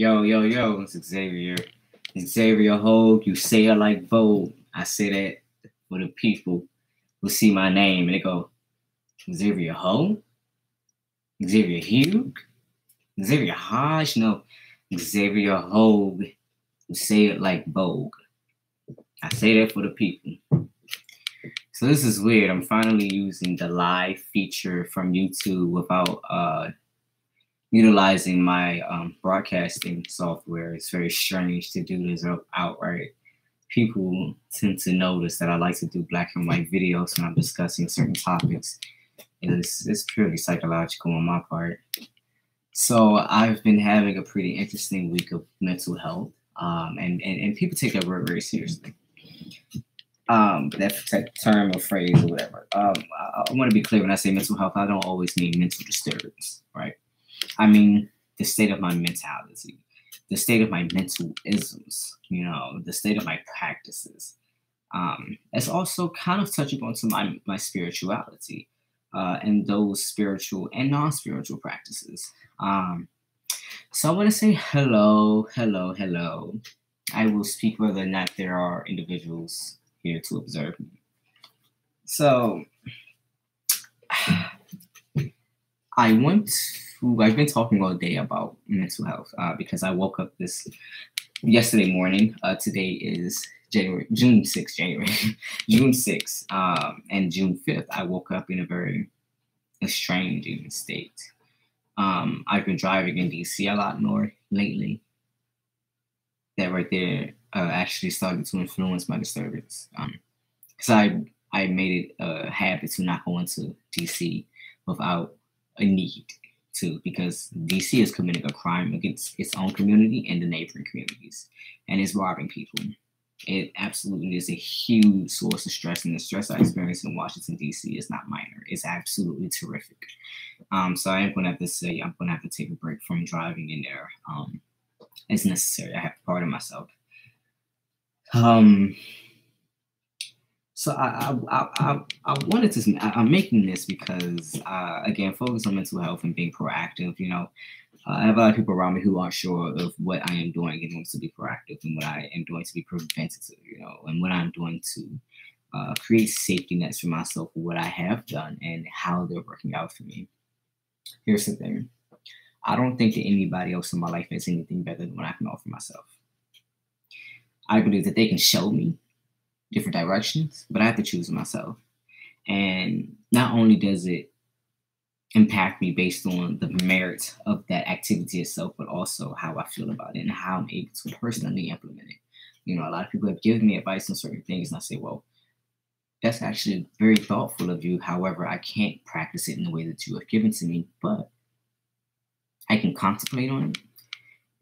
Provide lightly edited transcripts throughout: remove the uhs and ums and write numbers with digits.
Yo, yo, yo, it's Xavier. Xavier Hogue, you say it like Vogue. I say that for the people who see my name and they go, Xavier Hogue? Xavier Hugh? Xavier Hodge? No, Xavier Hogue. You say it like Vogue. I say that for the people. So this is weird. I'm finally using the live feature from YouTube without utilizing my broadcasting software. It's very strange to do this outright. People tend to notice that I like to do black and white videos when I'm discussing certain topics. It's purely psychological on my part. So I've been having a pretty interesting week of mental health, and people take that word very seriously. That term or phrase or whatever. I want to be clear when I say mental health, I don't always mean mental disturbance, right? I mean the state of my mentality, the state of my mental isms, the state of my practices. It's also kind of touching onto my spirituality and those spiritual and non-spiritual practices. So I want to say hello, hello, hello. I will speak whether or not there are individuals here to observe me. So I've been talking all day about mental health because I woke up yesterday morning. Today is June 6th, June 6th, and June 5th. I woke up in a very estranging state. I've been driving in DC a lot more lately. That right there actually started to influence my disturbance. Because I made it a habit to not go into DC without a need to, because DC is committing a crime against its own community and the neighboring communities, and it's robbing people. It absolutely is a huge source of stress, and the stress I experience in Washington, D.C. is not minor. It's absolutely terrific. So I am going to have to say I'm going to have to take a break from driving in there. It's necessary. I have to pardon myself. So I wanted to. I'm making this because again, focus on mental health and being proactive. I have a lot of people around me who aren't sure of what I am doing in order to be proactive and what I am doing to be preventative. And what I'm doing to create safety nets for myself for what I have done and how they're working out for me. Here's the thing. I don't think that anybody else in my life has anything better than what I can offer myself. I believe that they can show me different directions, but I have to choose myself. And not only does it impact me based on the merit of that activity itself, but also how I feel about it and how I'm able to personally implement it. A lot of people have given me advice on certain things, and I say, well, that's actually very thoughtful of you. However, I can't practice it in the way that you have given to me, but I can contemplate on it,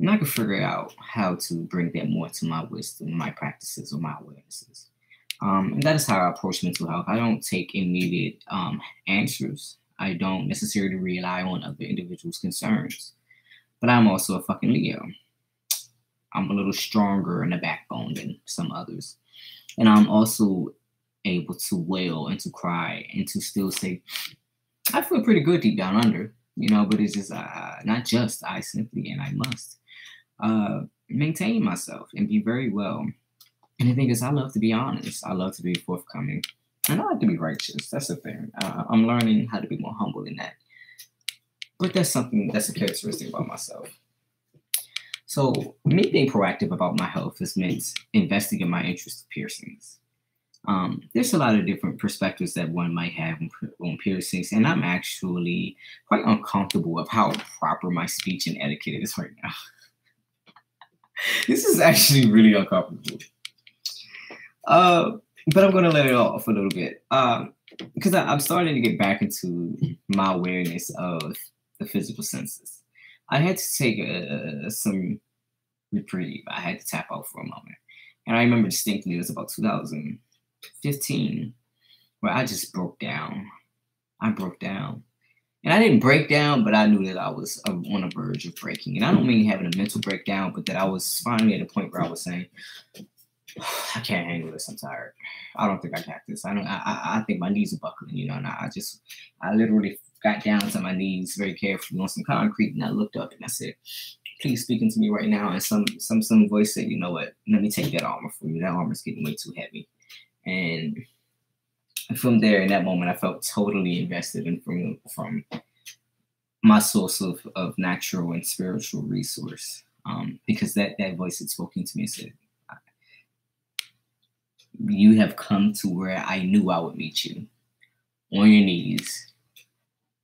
and I can figure out how to bring that more to my wisdom, my practices, or my awarenesses. And that is how I approach mental health. I don't take immediate answers. I don't necessarily rely on other individuals' concerns. But I'm also a fucking Leo. I'm a little stronger in the backbone than some others. And I'm also able to wail and to cry and to still say, I feel pretty good deep down under. But it's just not just I simply and I must maintain myself and be very well. And the thing is, I love to be honest. I love to be forthcoming. And I like to be righteous. That's the thing. I'm learning how to be more humble in that. But that's a characteristic about myself. So me being proactive about my health has meant investing in my interest of piercings. There's a lot of different perspectives that one might have on piercings, and I'm actually quite uncomfortable with how proper my speech and etiquette is right now. This is actually really uncomfortable. But I'm going to let it off a little bit because I'm starting to get back into my awareness of the physical senses. I had to take some reprieve. I had to tap out for a moment. And I remember distinctly it was about 2015 where I just broke down. I broke down. And I didn't break down, but I knew that I was on the verge of breaking. And I don't mean having a mental breakdown, but that I was finally at a point where I was saying, I can't handle this. I'm tired. I don't think I got this. I think my knees are buckling, and I literally got down to my knees very carefully on some concrete, and I looked up and I said, please speaking to me right now. And some voice said, you know what, let me take that armor from you. That armor's getting way too heavy. And from there, in that moment, I felt totally invested in from my source of natural and spiritual resource. Because that voice had spoken to me and said, you have come to where I knew I would meet you. On your knees.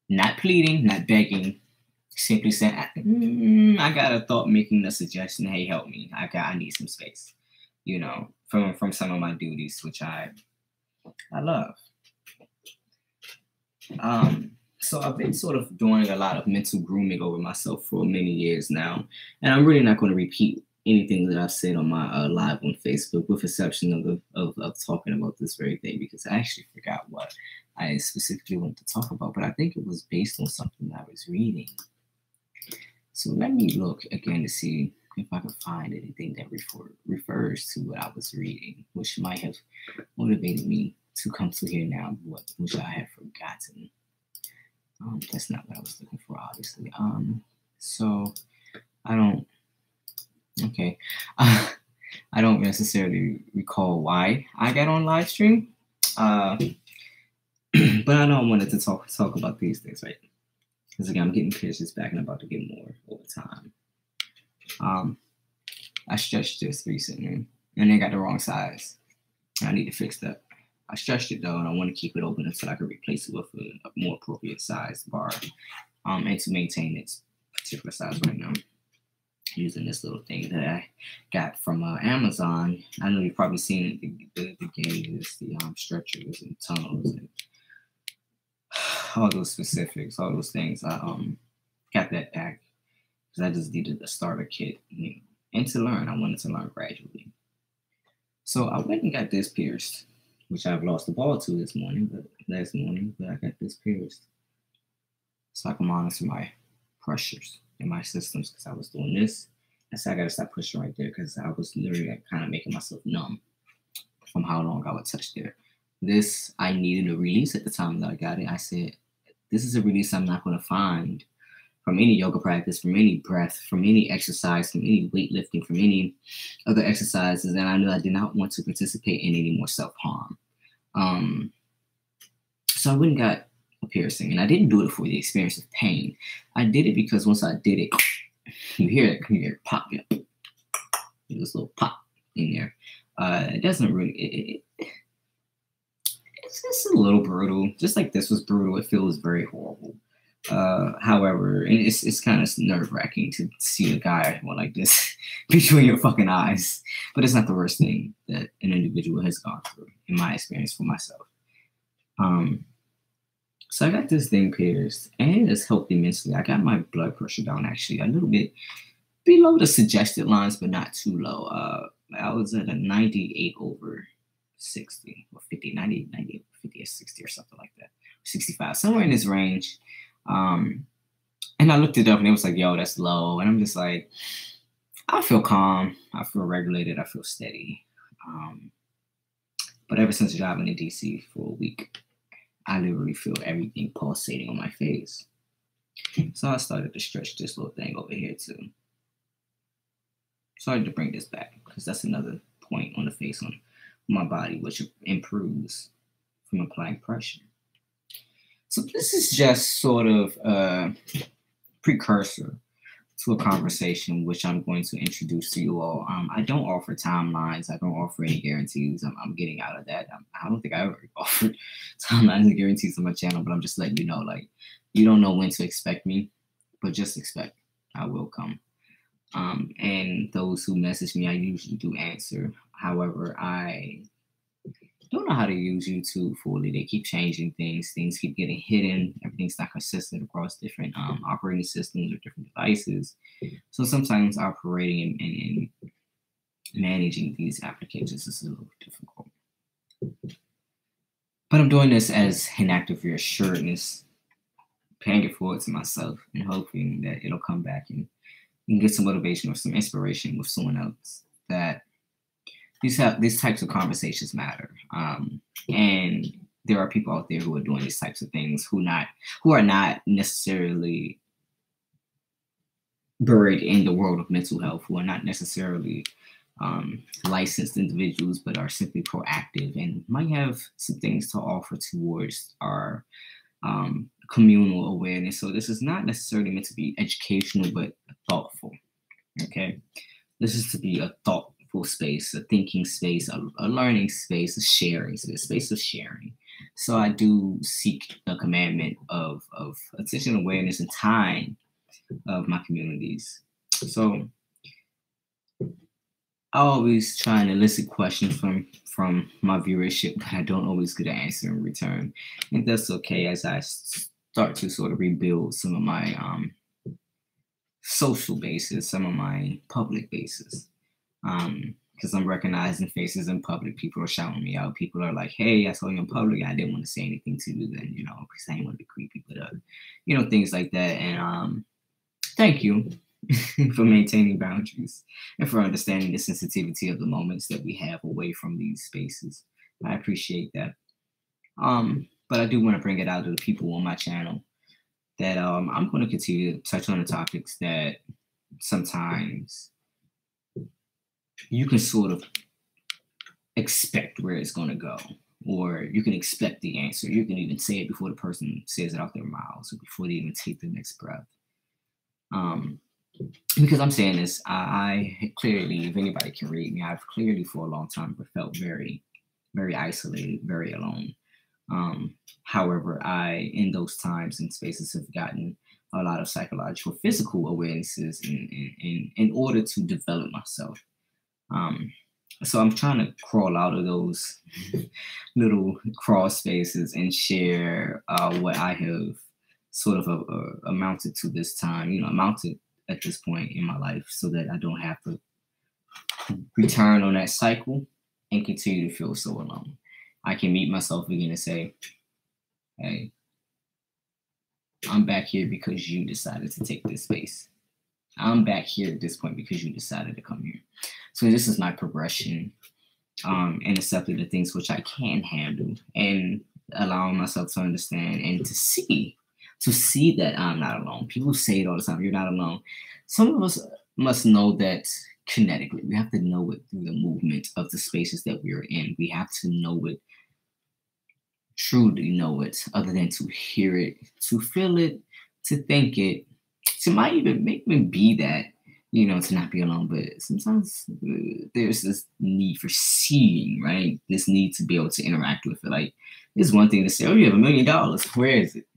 Not pleading, not begging. Simply saying, I got a thought making a suggestion. Hey, help me. I need some space. You know, from some of my duties, which I love. So I've been sort of doing a lot of mental grooming over myself for many years now. And I'm really not going to repeat anything that I've said on my live on Facebook, with exception of talking about this very thing, because I actually forgot what I specifically wanted to talk about, but I think it was based on something that I was reading. So let me look again to see if I can find anything that refers to what I was reading, which might have motivated me to come to here now, which I have forgotten. That's not what I was looking for, obviously. So I don't. Okay, I don't necessarily recall why I got on live stream, but I know I wanted to talk about these things, right? Because again, I'm getting piercings back and I'm about to get more over time. I stretched this recently and they got the wrong size. I need to fix that. I stretched it though, and I want to keep it open until I can replace it with a more appropriate size bar, and to maintain its particular size right now. Using this little thing that I got from Amazon. I know you've probably seen it, the gauges, the stretchers and tunnels and all those specifics, all those things. I got that back because I just needed a starter kit, and to learn. I wanted to learn gradually. So I went and got this pierced, which I've lost the ball to last morning, but I got this pierced so I can monitor my pressures in my systems, because I was doing this. I said I gotta stop pushing right there because I was literally kind of making myself numb from how long I would touch there. This, I needed a release at the time that I got it. I said, this is a release I'm not going to find from any yoga practice, from any breath, from any exercise, from any weightlifting, from any other exercises. And I knew I did not want to participate in any more self-harm. So I went and got a piercing, and I didn't do it for the experience of pain. I did it because once I did it, you hear it pop, this little pop in there. It doesn't really, it's just a little brutal. Just like this was brutal, it feels very horrible. However, and it's kind of nerve-wracking to see a guy like this between your fucking eyes. But it's not the worst thing that an individual has gone through, in my experience for myself. So I got this thing pierced, and it's helped immensely. I got my blood pressure down actually a little bit below the suggested lines, but not too low. I was at a 98/60 or 50, 90, 50 or 60 or something like that. 65, somewhere in this range. And I looked it up and it was like, yo, that's low. And I'm just like, I feel calm. I feel regulated. I feel steady. But ever since driving to DC for a week, I literally feel everything pulsating on my face. So I started to stretch this little thing over here too. Started to bring this back because that's another point on the face on my body, which improves from applying pressure. So this is just sort of a precursor to a conversation which I'm going to introduce to you all. I don't offer timelines. I don't offer any guarantees. I'm getting out of that. I don't think I ever offered timelines and guarantees on my channel, but I'm just letting you know, like, you don't know when to expect me, but just expect I will come. And those who message me, I usually do answer. However, I don't know how to use YouTube fully. They keep changing things. Things keep getting hidden. Everything's not consistent across different operating systems or different devices. So sometimes operating and managing these applications is a little difficult. But I'm doing this as an act of reassuredness, paying it forward to myself and hoping that it'll come back and you can get some motivation or some inspiration with someone else, that these types of conversations matter. And there are people out there who are doing these types of things who are not necessarily buried in the world of mental health who are not necessarily licensed individuals, but are simply proactive and might have some things to offer towards our communal awareness. So this is not necessarily meant to be educational, but thoughtful. Okay, this is to be a thoughtful space, a thinking space, a learning space, a sharing space, a space of sharing. So I do seek the commandment of attention, awareness, and time of my communities. So I always try and elicit questions from my viewership, but I don't always get an answer in return. And that's okay as I start to sort of rebuild some of my social bases, some of my public bases. Because I'm recognizing faces in public. People are shouting me out. People are like, "Hey, I saw you in public. I didn't want to say anything to you then, because I didn't want to be creepy, but things like that." And thank you for maintaining boundaries and for understanding the sensitivity of the moments that we have away from these spaces. I appreciate that. But I do want to bring it out to the people on my channel that I'm going to continue to touch on the topics that sometimes you can sort of expect where it's going to go, or you can expect the answer. You can even say it before the person says it out their mouths or before they even take the next breath. Because I'm saying this, I clearly, if anybody can read me, I've clearly for a long time felt very, very isolated, very alone. However, I, in those times and spaces, have gotten a lot of psychological, physical awarenesses in order to develop myself. So I'm trying to crawl out of those little crawl spaces and share what I have sort of amounted to this time, amounted at this point in my life, so that I don't have to return on that cycle and continue to feel so alone. I can meet myself again and say, "Hey, I'm back here because you decided to take this space. I'm back here at this point because you decided to come here." So this is my progression, and accepting the things which I can handle, and allowing myself to understand and to see that I'm not alone. People say it all the time, "You're not alone." Some of us must know that kinetically. We have to know it through the movement of the spaces that we're in. We have to know it, truly know it, other than to hear it, to feel it, to think it, to might even make me be that, to not be alone. But sometimes there's this need for seeing, right? This need to be able to interact with it. Like, it's one thing to say, "Oh, you have $1 million. Where is it?"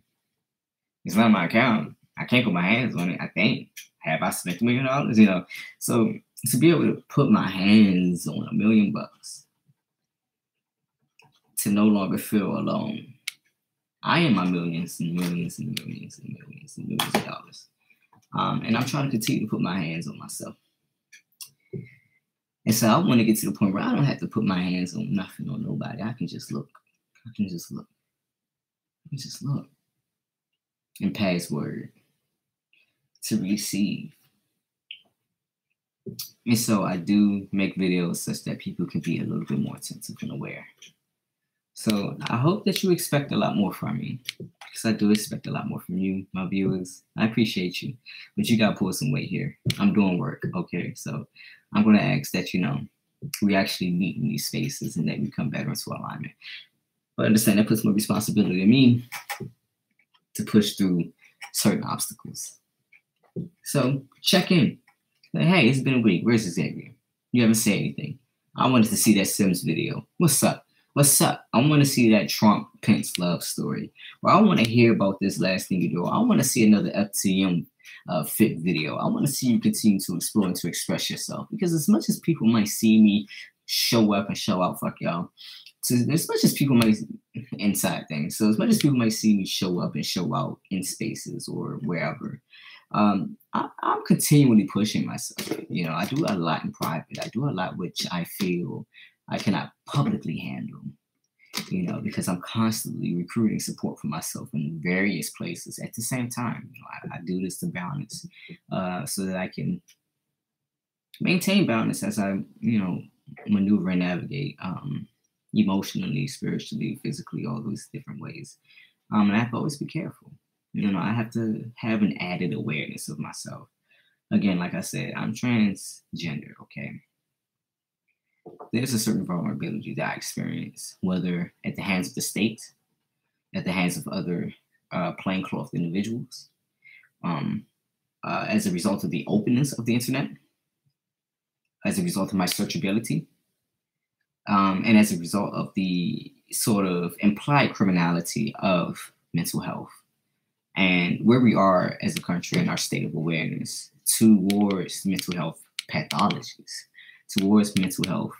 It's not my account. I can't put my hands on it. I think. Have I spent $1 million? So to be able to put my hands on $1 million, to no longer feel alone. I am my millions and millions and millions and millions and millions of dollars. And I'm trying to continue to put my hands on myself. And so I want to get to the point where I don't have to put my hands on nothing or nobody. I can just look. I can just look. And pass word to receive. And so I do make videos such that people can be a little bit more attentive and aware. So I hope that you expect a lot more from me, because I do expect a lot more from you, my viewers. I appreciate you, but you got to pull some weight here. I'm doing work, okay? So I'm going to ask that, we actually meet in these spaces and that we come better into alignment. But understand that puts more responsibility on me to push through certain obstacles. So check in. Like, "Hey, it's been a week. Where's Xavier? You haven't said anything. I wanted to see that Sims video. What's up? What's up? I want to see that Trump Pence love story. Or I want to hear about this last thing you do. I want to see another FTM fit video. I want to see you continue to explore and to express yourself." Because as much as people might see me show up and show out, fuck y'all. So as much as people might inside things. So as much as people might see me show up and show out in spaces or wherever, I'm continually pushing myself. I do a lot in private. I do a lot which I feel I cannot publicly handle, because I'm constantly recruiting support for myself in various places at the same time. I do this to balance, so that I can maintain balance as I, maneuver and navigate emotionally, spiritually, physically, all those different ways. And I have to always be careful. I have to have an added awareness of myself. Again, like I said, I'm transgender, okay? There's a certain vulnerability that I experience, whether at the hands of the state, at the hands of other plaincloth individuals, um, as a result of the openness of the internet, as a result of my searchability, and as a result of the sort of implied criminality of mental health and where we are as a country in our state of awareness towards mental health pathologies, towards mental health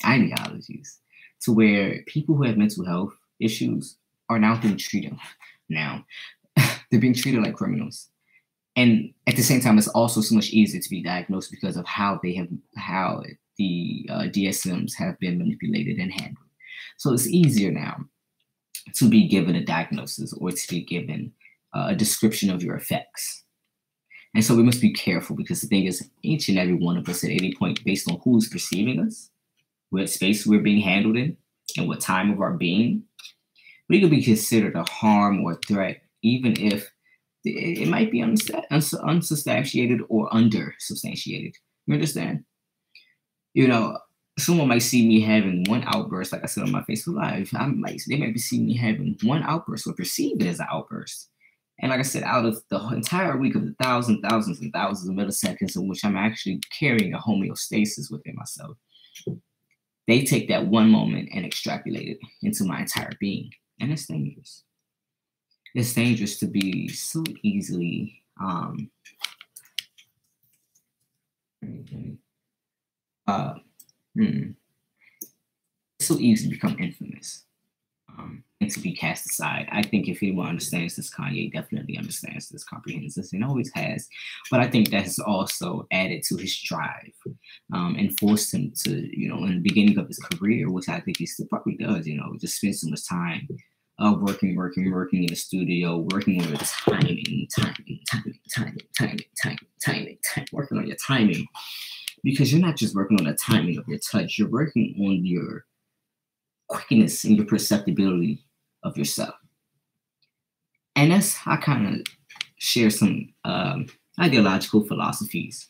ideologies, to where people who have mental health issues are now being treated. Now, they're being treated like criminals. And at the same time, it's also so much easier to be diagnosed because of how the DSMs have been manipulated and handled. So it's easier now to be given a diagnosis or to be given a description of your effects. And so we must be careful because the thing is, each and every one of us at any point, based on who's perceiving us, what space we're being handled in, and what time of our being, we could be considered a harm or a threat, even if it might be unsubstantiated or under-substantiated. You understand? You know, someone might see me having one outburst, like I said on my Facebook Live. They might be seeing me having one outburst or perceive it as an outburst. And like I said, out of the entire week of the thousands and thousands of milliseconds in which I'm actually carrying a homeostasis within myself, they take that one moment and extrapolate it into my entire being. And it's dangerous. It's dangerous to be so easily so easy to become infamous and to be cast aside. I think if anyone understands this, Kanye definitely understands this, comprehends this, and always has. But I think that has also added to his drive and forced him to, you know, in the beginning of his career, which I think he still probably does, you know, just spend so much time working in the studio, working on your timing, working on your timing. Because you're not just working on the timing of your touch, you're working on your quickness and your perceptibility of yourself. And I kind of share some ideological philosophies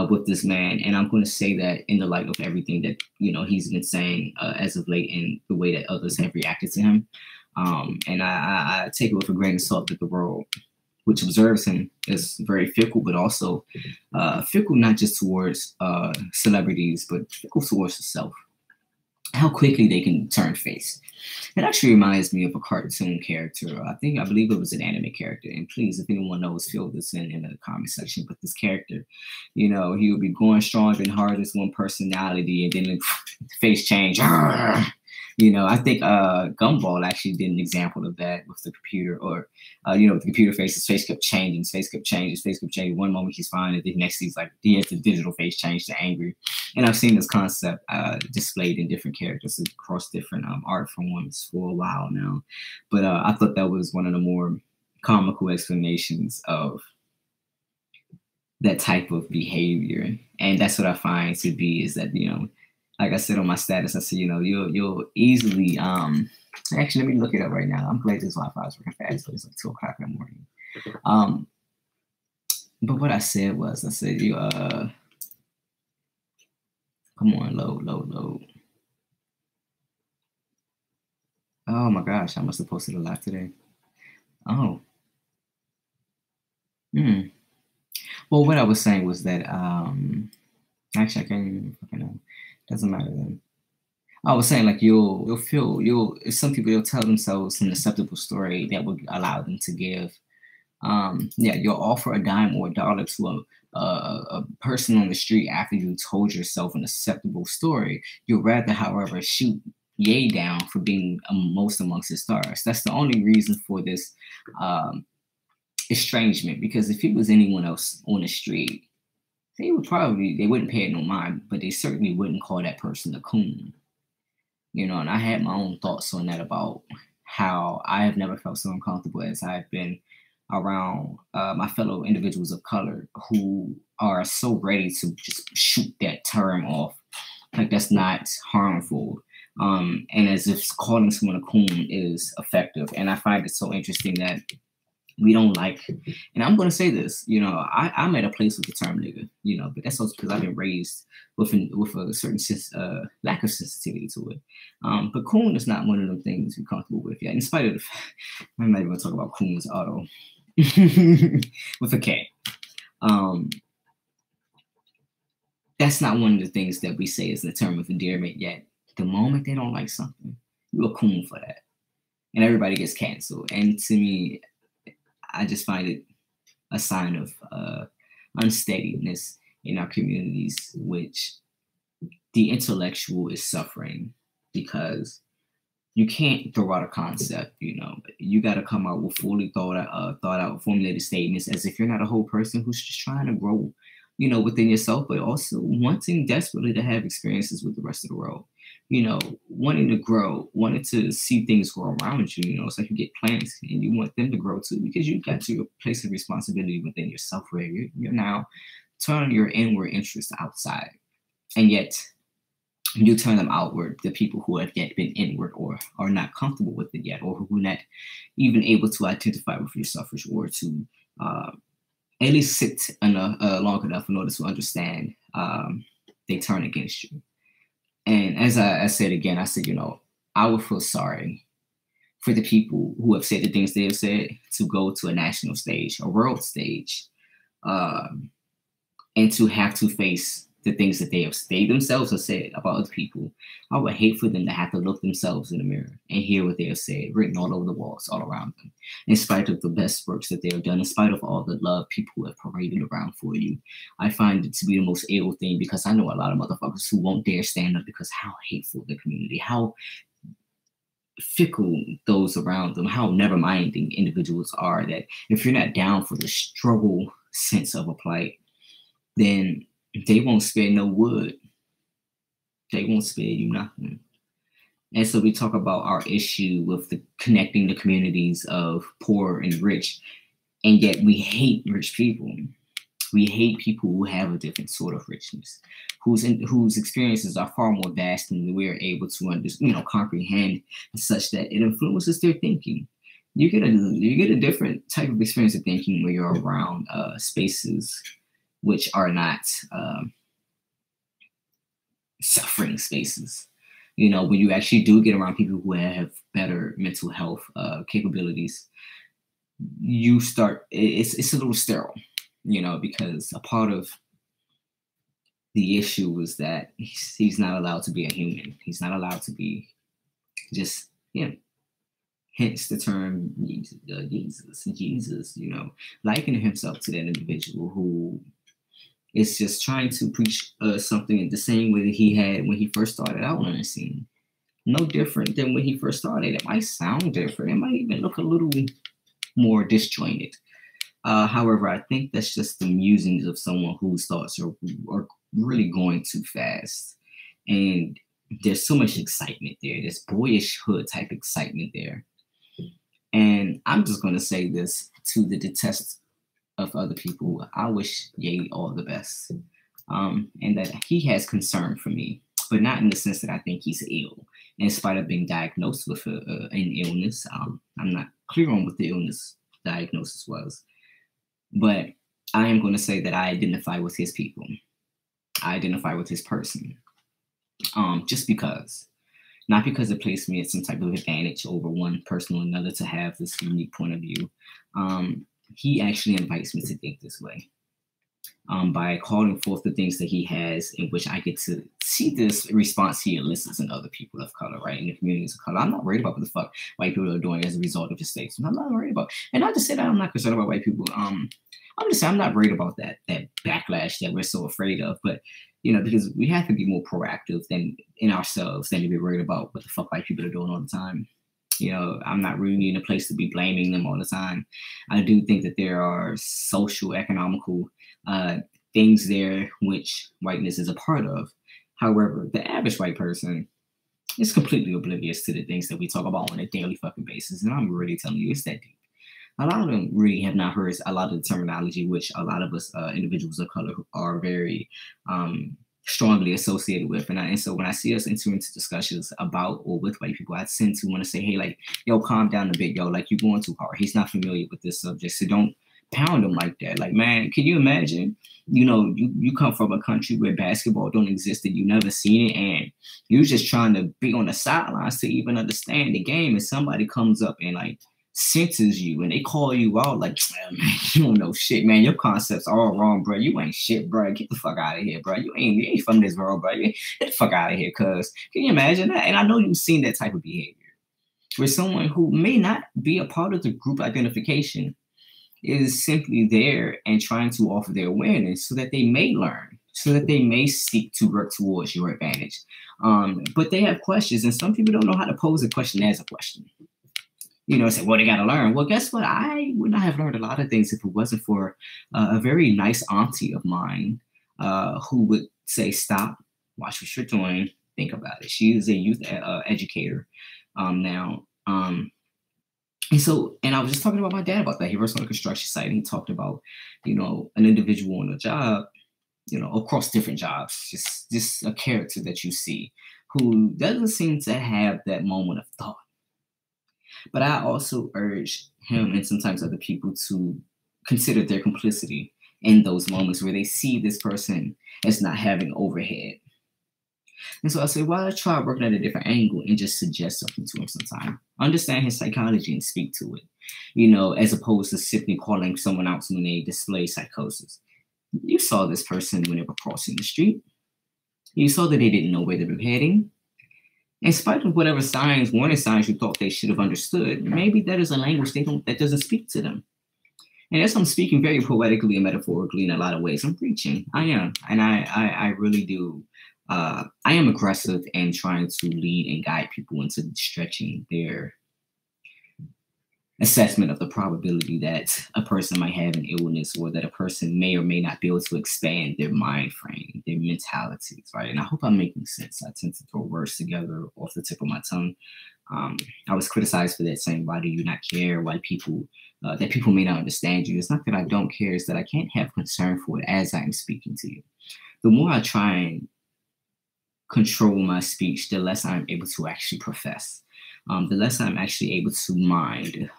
with this man. And I'm going to say that in the light of everything that, you know, he's been saying as of late and the way that others have reacted to him. And I take it with a grain of salt that the world, which observes him, is very fickle, but also fickle not just towards celebrities, but fickle towards itself. How quickly they can turn face. It actually reminds me of a cartoon character. I believe it was an anime character. And please, if anyone knows, fill this in the comment section. But this character, you know, he would be going strong and hard as one personality, and then the face change. You know, I think Gumball actually did an example of that with the computer, or, you know, with the computer face, his face kept changing, his face kept changing. One moment he's fine, and the next he's like, he has the digital face change to angry. And I've seen this concept displayed in different characters across different art forms for a while now. But I thought that was one of the more comical explanations of that type of behavior. And that's what I find to be is that, you know, like I said on my status, I said, you know, you'll easily, actually, let me look it up right now. I'm glad this Wi-Fi is working fast, so it's like 2 o'clock in the morning. But what I said, you, come on, load. Oh my gosh, I must have posted a lot today. Oh. Well, what I was saying was that, actually, I can't even fucking know. Doesn't matter then. I was saying, like, if some people, they'll tell themselves an acceptable story that would allow them to give. You'll offer a dime or $1 to a person on the street after you told yourself an acceptable story. You'll rather, however, shoot Ye down for being most amongst his stars. That's the only reason for this estrangement. Because if it was anyone else on the street, they wouldn't pay it no mind, but they certainly wouldn't call that person a coon. You know, and I had my own thoughts on that about how I have never felt so uncomfortable as I've been around my fellow individuals of color who are so ready to just shoot that term off. Like, that's not harmful. And as if calling someone a coon is effective. And I find it so interesting that We don't like, and I'm going to say this, I'm at a place with the term nigga, but that's also because I've been raised with a certain lack of sensitivity to it. But coon is not one of them things we're comfortable with yet, in spite of the fact, I'm not even going to talk about coons auto with a K. That's not one of the things that we say is the term of endearment yet. The moment they don't like something, you're a coon for that. And everybody gets canceled. And to me, I just find it a sign of unsteadiness in our communities, which the intellectual is suffering because you can't throw out a concept, you got to come out with fully thought out, formulated statements as if you're not a whole person who's just trying to grow, within yourself, but also wanting desperately to have experiences with the rest of the world. Wanting to grow, wanting to see things grow around you, it's like you get plants and you want them to grow too, because you got to a place of responsibility within yourself where you're now turning your inward interest outside. And yet you turn them outward, the people who have yet been inward or are not comfortable with it yet, or who are not even able to identify with yourself or to at least sit long enough in order to understand, they turn against you. And as I said again, I said, I would feel sorry for the people who have said the things they have said to go to a national stage, a world stage, and to have to face the things that they themselves have said about other people. I would hate for them to have to look themselves in the mirror and hear what they have said written all over the walls, all around them, in spite of the best works that they have done, in spite of all the love people have paraded around for you. I find it to be the most ill thing, because I know a lot of motherfuckers who won't dare stand up because how hateful the community, how fickle those around them, how never-minding individuals are, that if you're not down for the struggle sense of a plight, then they won't spare no wood. They won't spare you nothing. And so we talk about our issue with connecting the communities of poor and rich, and yet we hate rich people. We hate people who have a different sort of richness, whose experiences are far more vast than we are able to comprehend, such that it influences their thinking. You get a different type of experience of thinking when you're around spaces which are not suffering spaces. When you actually do get around people who have better mental health capabilities, you start, it's a little sterile, because a part of the issue is that he's not allowed to be a human. He's not allowed to be just him. Hence the term Jesus, likening himself to that individual who is just trying to preach something in the same way that he had when he first started out on the scene. No different than when he first started. It might sound different. It might even look a little more disjointed. However, I think that's just the musings of someone whose thoughts are really going too fast. And there's so much excitement there. There's boyish hood type excitement there. And I'm just going to say this to the detest of other people. I wish Ye all the best. And that he has concern for me, but not in the sense that I think he's ill, in spite of being diagnosed with an illness. I'm not clear on what the illness diagnosis was, but I am going to say that I identify with his people. I identify with his person, just because. Not because it placed me at some type of advantage over one person or another to have this unique point of view. He actually invites me to think this way. By calling forth the things that he has, in which I get to see this response he elicits in other people of color, right? In the communities of color. I'm not worried about what the fuck white people are doing as a result of his states. I'm not worried about, and not to say that I'm not concerned about white people. I'm just saying I'm not worried about that backlash that we're so afraid of. But because we have to be more proactive than in ourselves than to be worried about what the fuck white people are doing all the time. I'm not really in a place to be blaming them all the time. I do think that there are social, economical things there which whiteness is a part of. However, the average white person is completely oblivious to the things that we talk about on a daily fucking basis. And I'm really telling you, it's that deep. A lot of them really have not heard a lot of the terminology, which a lot of us individuals of color are very strongly associated with. And so when I see us enter into discussions about or with white people, I tend to want to say, hey, like, yo, calm down a bit, yo, like you're going too hard. He's not familiar with this subject. So don't pound him like that. Like, man, can you imagine? You know, you come from a country where basketball don't exist and you never seen it, and you're just trying to be on the sidelines to even understand the game, and somebody comes up and like censors you and they call you out like, man, you don't know shit, man. Your concepts are all wrong, bro. You ain't shit, bro. Get the fuck out of here, bro. You ain't from this world, bro. Get the fuck out of here, cuz. Can you imagine that? And I know you've seen that type of behavior where someone who may not be a part of the group identification is simply there and trying to offer their awareness so that they may learn, so that they may seek to work towards your advantage. But they have questions, and some people don't know how to pose a question as a question. You know, say, well, they got to learn. Well, guess what? I would not have learned a lot of things if it wasn't for a very nice auntie of mine who would say, stop, watch what you're doing, think about it. She is a youth educator now. And I was just talking about my dad about that. He works on a construction site, and he talked about, you know, an individual on a job, you know, across different jobs, just a character that you see who doesn't seem to have that moment of thought. But I also urge him and sometimes other people to consider their complicity in those moments where they see this person as not having overhead. And so I said, why not try working at a different angle and just suggest something to him sometime? Understand his psychology and speak to it, you know, as opposed to simply calling someone out when they display psychosis. You saw this person when they were crossing the street. You saw that they didn't know where they were heading. In spite of whatever signs, warning signs you thought they should have understood, maybe that is a language that doesn't speak to them. And as I'm speaking very poetically and metaphorically in a lot of ways, I'm preaching. I am. And I really do. I am aggressive and trying to lead and guide people into stretching their assessment of the probability that a person might have an illness, or that a person may or may not be able to expand their mind frame, their mentalities, right? And I hope I'm making sense. I tend to throw words together off the tip of my tongue. I was criticized for that, saying, why do you not care? Why people, that people may not understand you. It's not that I don't care, it's that I can't have concern for it as I'm speaking to you. The more I try and control my speech, the less I'm able to actually profess. The less I'm actually able to mind.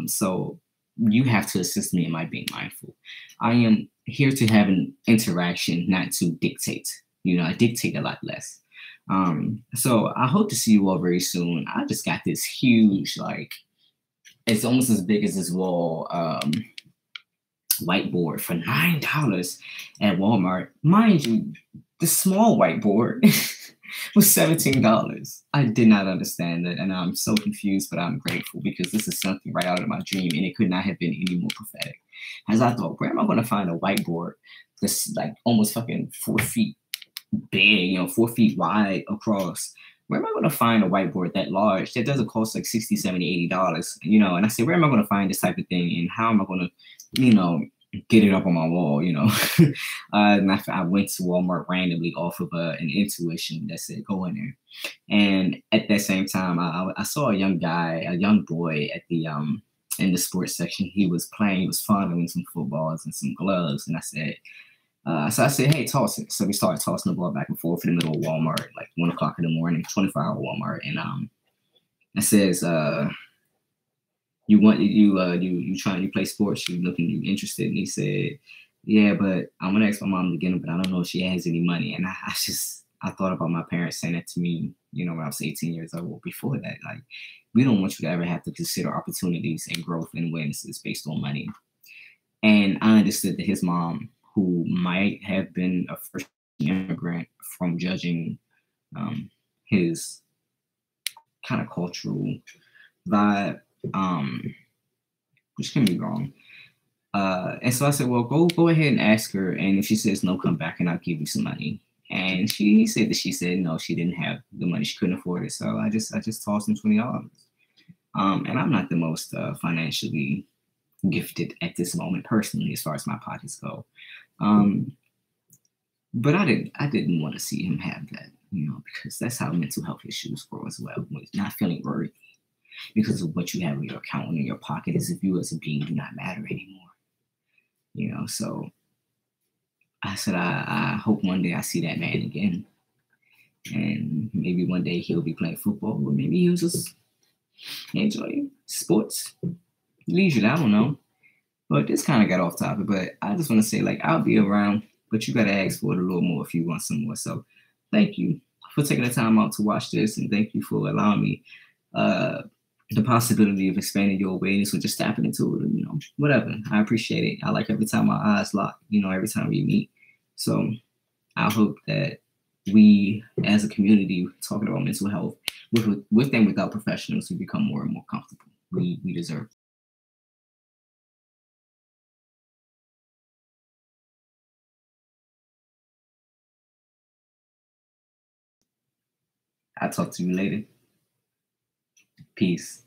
So you have to assist me in my being mindful. I am here to have an interaction, not to dictate. You know, I dictate a lot less. So I hope to see you all very soon. I just got this huge, like, it's almost as big as this wall whiteboard for $9 at Walmart. Mind you, the small whiteboard was $17. I did not understand it, and I'm so confused, but I'm grateful because this is something right out of my dream, and it could not have been any more prophetic. As I thought, where am I going to find a whiteboard that's like almost fucking 4 feet big, you know, 4 feet wide across? Where am I going to find a whiteboard that large that doesn't cost like $60, $70, $80? You know, and I said, where am I going to find this type of thing, and how am I going to, you know, get it up on my wall, you know? And I went to Walmart randomly off of an intuition that said, go in there. And at that same time, I saw a young boy at the, in the sports section. He was fondling some footballs and some gloves. And I said, so I said, hey, toss it. So we started tossing the ball back and forth in the middle of Walmart, like 1 o'clock in the morning, 24-hour Walmart. And I says, you play sports, you interested? And he said, yeah, but I'm gonna ask my mom to get him, but I don't know if she has any money. And I thought about my parents saying that to me, you know, when I was 18 years old. Well, before that, like, we don't want you to ever have to consider opportunities and growth and awarenesses based on money. And I understood that his mom, who might have been a first immigrant, from judging his kind of cultural vibe, which can be wrong. And so I said, well, go ahead and ask her. And if she says no, come back and I'll give you some money. And she said no, she didn't have the money. She couldn't afford it. So I just tossed him $20. And I'm not the most financially gifted at this moment personally, as far as my pockets go. But I didn't want to see him have that, you know, because that's how mental health issues grow as well. When it's not feeling worthy because of what you have in your account and in your pocket, as if you as a being do not matter anymore. You know, so I said, I hope one day I see that man again. And maybe one day he'll be playing football, or maybe he'll just enjoy sports, leisure. I don't know. But this kind of got off topic. But I just want to say, like, I'll be around, but you got to ask for it a little more if you want some more. So thank you for taking the time out to watch this. And thank you for allowing me uh, the possibility of expanding your awareness or just tapping into it, whatever. I appreciate it. I like every time our eyes lock, every time we meet. So I hope that we, as a community, talking about mental health, with and without professionals, we become more and more comfortable. We deserve. I'll talk to you later. Peace.